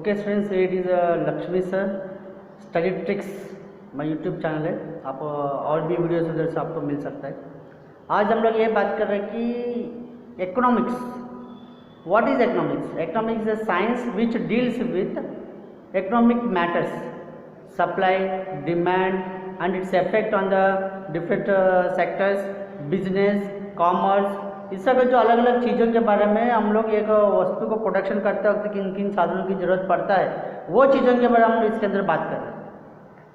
Okay students, it is Lakshmi sir study tricks, my YouTube channel है। आप और भी वीडियोस उधर से आपको मिल सकता है। आज हम लोग ये बात कर रहे हैं कि economics, what is economics. Economics is a science which deals with economic matters, supply, demand and its effect on the different sectors, business, commerce. इस सब जो अलग अलग चीज़ों के बारे में हम लोग एक वस्तु को प्रोडक्शन करते वक्त किन किन साधनों की ज़रूरत पड़ता है, वो चीज़ों के बारे में हम इसके अंदर बात कर रहे हैं।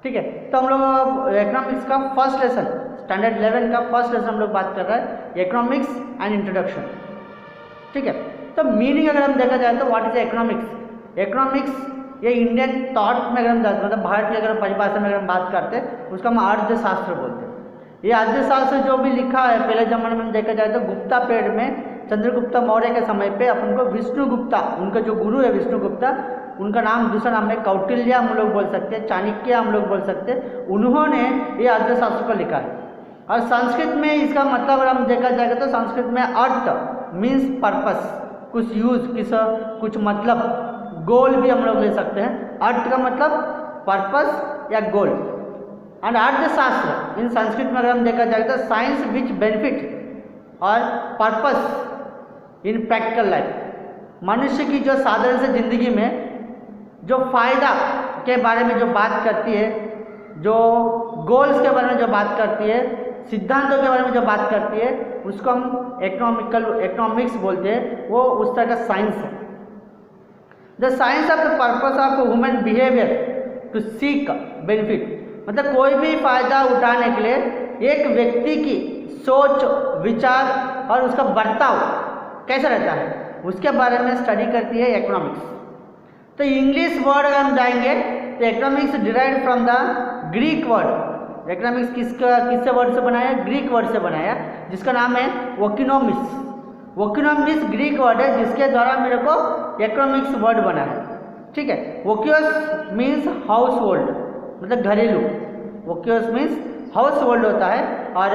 ठीक है, तो हम लोग इकोनॉमिक्स का फर्स्ट लेसन, स्टैंडर्ड 11 का फर्स्ट लेसन हम लोग बात कर रहे हैं, इकोनॉमिक्स एंड इंट्रोडक्शन। ठीक है, तो मीनिंग अगर हम देखा जाए तो व्हाट इज इकोनॉमिक्स। इकोनॉमिक्स ये इंडियन थॉट में अगर हम मतलब भारत की अगर परिभाषा में अगर हम बात करते हैं उसका हम अर्थशास्त्र बोलते हैं। ये अर्थशास्त्र जो भी लिखा है पहले जमाने में देखा जाए तो गुप्ता पीरियड में चंद्रगुप्त मौर्य के समय पे अपन को विष्णुगुप्ता, उनका जो गुरु है विष्णुगुप्ता, उनका नाम दूसरा नाम है कौटिल्य, हम लोग बोल सकते हैं, चाणक्य हम लोग बोल सकते हैं, उन्होंने ये अर्थशास्त्र को लिखा है। और संस्कृत में इसका मतलब अगर हम देखा जाएगा तो संस्कृत में अर्थ मीन्स पर्पस, कुछ यूज, कुछ मतलब, गोल भी हम लोग ले सकते हैं। अर्थ का मतलब पर्पस या गोल। एंड अर्थशास्त्र इन संस्कृत में अगर हम देखा जाए तो साइंस विच बेनिफिट और पर्पस इन प्रैक्टिकल लाइफ। मनुष्य की जो साधारण से जिंदगी में जो फायदा के बारे में जो बात करती है, जो गोल्स के बारे में जो बात करती है, सिद्धांतों के बारे में जो बात करती है, उसको हम इकोनॉमिक्स बोलते हैं। वो उस तरह का साइंस है। The science of the purpose of human behaviour to seek benefit, मतलब कोई भी फायदा उठाने के लिए एक व्यक्ति की सोच, विचार और उसका बर्ताव कैसा रहता है उसके बारे में स्टडी करती है इकोनॉमिक्स। तो इंग्लिश वर्ड अगर हम जाएंगे तो economics derived from the Greek word. Economics किससे वर्ड से बनाया? ग्रीक वर्ड से बनाया, जिसका नाम है वोकिनोमिक्स। वोकिनोमिक्स ग्रीक वर्ड है जिसके द्वारा मेरे को इकोनॉमिक्स वर्ड बना है। ठीक है, वोकियस मीन्स हाउस होल्ड, मतलब घरेलू। वोकियस मीन्स हाउस होल्ड होता है। और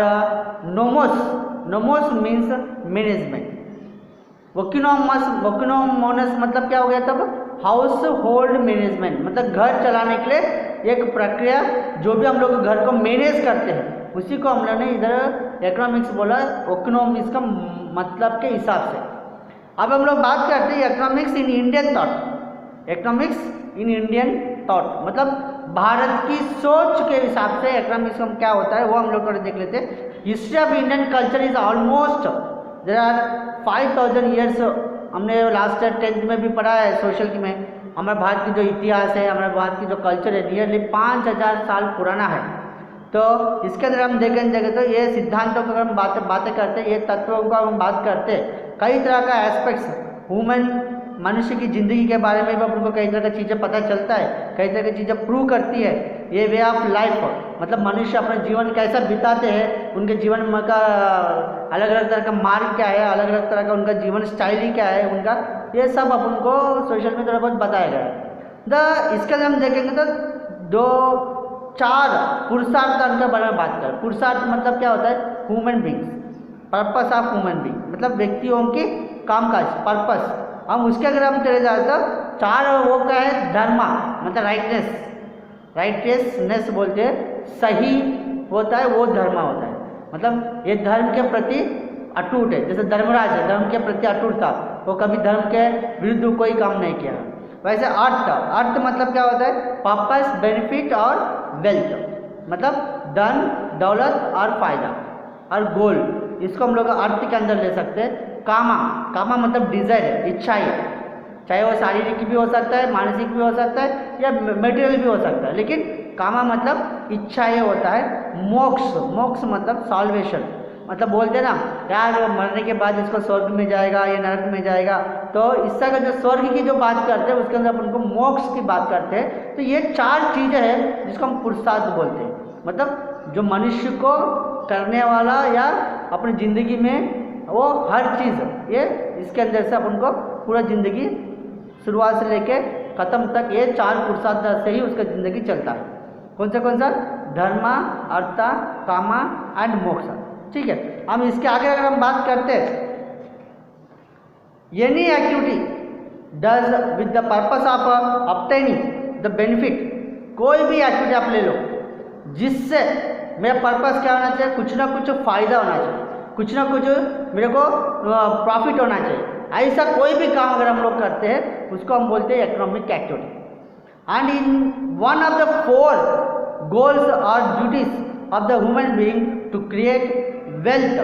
नोमोस मीन्स मैनेजमेंट। वोकिनोमोनस मतलब क्या हो गया तब? हाउस होल्ड मैनेजमेंट, मतलब घर चलाने के लिए एक प्रक्रिया, जो भी हम लोग घर को मैनेज करते हैं उसी को हम लोग ने इधर इकोनॉमिक्स बोला, इकोनॉमिक्स का मतलब के हिसाब से। अब हम लोग बात करते हैं economics in Indian thought. Economics in Indian thought मतलब भारत की सोच के हिसाब से इकोनॉमिक्स में क्या होता है वो हम लोग देख लेते हैं। History of Indian culture is almost there are 5000 years. हमने लास्ट 10th में भी पढ़ा है सोशल में। हमारे भारत की जो इतिहास है, हमारे भारत की जो कल्चर है, नियरली 5000 साल पुराना है। तो इसके अंदर हम देखेंगे तो ये सिद्धांतों को हम बातें करते हैं, ये तत्वों को हम बात करते हैं, कई तरह का एस्पेक्ट्स ह्यूमन मनुष्य की ज़िंदगी के बारे में भी अपन को कई तरह की चीज़ें पता चलता है, कई तरह की चीज़ें प्रूव करती है। ये वे ऑफ लाइफ, मतलब मनुष्य अपने जीवन कैसा बिताते हैं, उनके जीवन में का अलग अलग तरह का मार्ग क्या है, अलग अलग तरह का उनका जीवन स्टाइल ही क्या है उनका, ये सब अपन को सोशल में थोड़ा बहुत बताया गया है। इसके अंदर हम देखेंगे तो 4 पुरुषार्थ के बारे में बात करें। पुरुषार्थ मतलब क्या होता है? Human beings, purpose of human being, मतलब व्यक्तियों की कामकाज, पर्पस। हम उसके अगर हम चले जाए तो 4 वो क्या है? धर्मा, मतलब राइटनेस बोलते हैं, सही होता है वो धर्म होता है, मतलब ये धर्म के प्रति अटूट है। जैसे धर्मराज है, धर्म के प्रति अटूट था, वो कभी धर्म के विरुद्ध कोई काम नहीं किया। वैसे अर्थ मतलब क्या होता है? पर्पस, बेनिफिट और वेल्थ, मतलब धन, दौलत और फायदा और गोल, इसको हम लोग अर्थ के अंदर ले सकते हैं। कामा मतलब डिजायर, इच्छाएं, चाहे वो शारीरिक भी हो सकता है, मानसिक भी हो सकता है या मटेरियल भी हो सकता है, लेकिन कामा मतलब इच्छाएं होता है। मोक्ष मतलब सॉल्वेशन, मतलब बोलते हैं ना यार मरने के बाद इसको स्वर्ग में जाएगा या नरक में जाएगा, तो इसका का जो स्वर्ग की जो बात करते हैं उसके अंदर अपन को मोक्ष की बात करते हैं। तो ये 4 चीज़ें हैं जिसको हम पुरुषार्थ बोलते हैं, मतलब जो मनुष्य को करने वाला या अपनी ज़िंदगी में वो हर चीज़, ये इसके अंदर से अपन को पूरा ज़िंदगी शुरुआत से लेके ख़त्म तक ये 4 पुरुषार्थ से ही उसका ज़िंदगी चलता है। कौन सा? धर्मा, अर्था, कामा एंड मोक्ष। ठीक है, हम इसके आगे अगर हम बात करते हैं, any activity does with the purpose of obtaining the benefit. कोई भी एक्टिविटी आप ले लो जिससे मेरा पर्पस क्या होना चाहिए, कुछ ना कुछ फ़ायदा होना चाहिए, कुछ ना कुछ मेरे को प्रॉफिट होना चाहिए। ऐसा कोई भी काम अगर हम लोग करते हैं उसको हम बोलते हैं economic activity. And in one of the 4 goals or duties of the human being to create wealth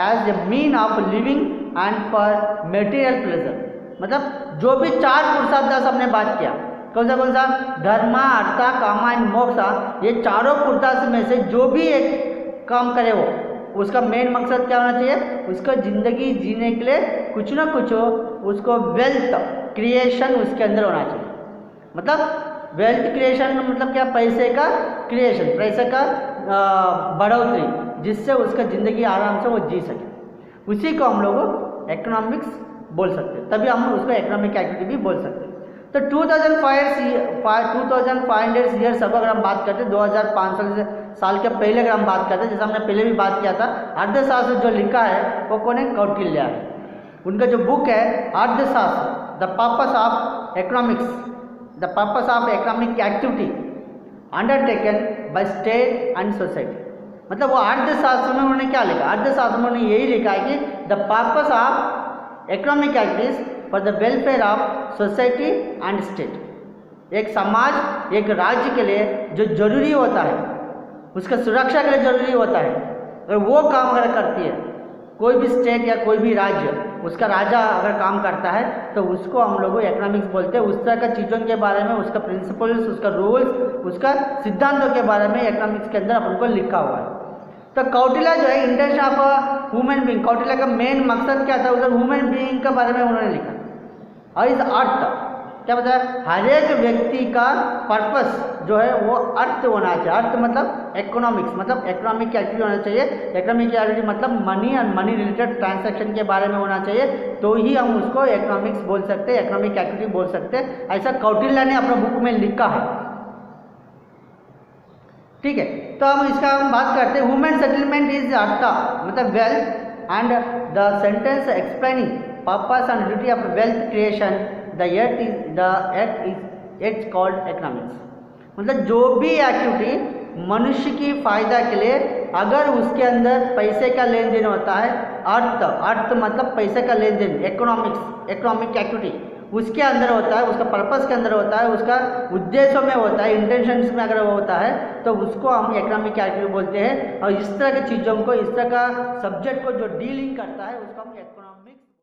as a mean of living and for material pleasure। मतलब जो भी 4 पुरुषार्थ हमने बात किया, कौन सा धर्म अर्थ काम एंड मोक्ष, ये चारों पुरुषार्थ में से जो भी एक काम करे वो उसका मेन मकसद क्या होना चाहिए, उसको ज़िंदगी जीने के लिए कुछ ना कुछ उसको वेल्थ क्रिएशन उसके अंदर होना चाहिए। मतलब वेल्थ क्रिएशन मतलब क्या, पैसे का क्रिएशन, पैसे का बढ़ोतरी, जिससे उसका ज़िंदगी आराम से वो जी सके, उसी को हम लोग इकोनॉमिक्स बोल सकते हैं। तभी हम उसको इकोनॉमिक एक्टिविटी भी बोल सकते हैं। तो 2500 ईयर्स अब अगर हम बात करते हैं, 2500 साल के पहले अगर हम बात करते हैं, जैसे हमने पहले भी बात किया था, अर्थशास्त्र जो लिखा है वो कौन है, कौटिल्य है। उनका जो बुक है अर्थशास्त्र, the purpose of economics, the purpose of economic activity undertaken by state and society. मतलब वो अर्थशास्त्र में उन्होंने क्या लिखा, अर्थशास्त्र में उन्होंने यही लिखा है कि the purpose of economic activities for the welfare of society and state. एक समाज, एक राज्य के लिए जो जरूरी होता है, उसका सुरक्षा के लिए जरूरी होता है, अगर वो काम अगर करती है कोई भी स्टेट या कोई भी राज्य, उसका राजा अगर काम करता है तो उसको हम लोग इकोनॉमिक्स बोलते हैं। उस तरह का चीज़ों के बारे में, उसका प्रिंसिपल्स, उसका रूल्स, उसका सिद्धांतों के बारे में इकोनॉमिक्स के अंदर अपन को लिखा हुआ है। तो कौटिल्य जो है intention of human being, Kautilya का मेन मकसद क्या था, उधर ह्यूमन बीइंग के बारे में उन्होंने लिखा। और इस अर्थ क्या बताया, हर एक व्यक्ति का पर्पस जो है वो अर्थ होना चाहिए। अर्थ मतलब इकोनॉमिक्स, मतलब इकोनॉमिक एक्टिविटी होना चाहिए। इकोनॉमिक एक्टिविटी मतलब money and money related transaction के बारे में होना चाहिए, तो ही हम उसको इकोनॉमिक्स बोल सकते हैं, इकोनॉमिक एक्टिविटी बोल सकते हैं। ऐसा कौटिल्य ने अपना बुक में लिखा है। ठीक है, तो हम इसका हम बात करते हैं। ह्यूमन सेटलमेंट इज अर्थ मतलब wealth and the sentence explaining purpose and duty of wealth creation the artha is it's called economics. मतलब जो भी एक्टिविटी मनुष्य की फायदा के लिए अगर उसके अंदर पैसे का लेन देन होता है, अर्थ मतलब पैसे का लेन देन, इकोनॉमिक एक्टिविटी उसके अंदर होता है, उसका पर्पस के अंदर होता है, उसका उद्देश्यों में होता है, इंटेंशंस में अगर वो होता है तो उसको हम इकोनॉमिक एक्टिविटी बोलते हैं। और इस तरह की चीज़ों को, इस तरह का सब्जेक्ट को जो डीलिंग करता है उसको हम इकोनॉमिक्स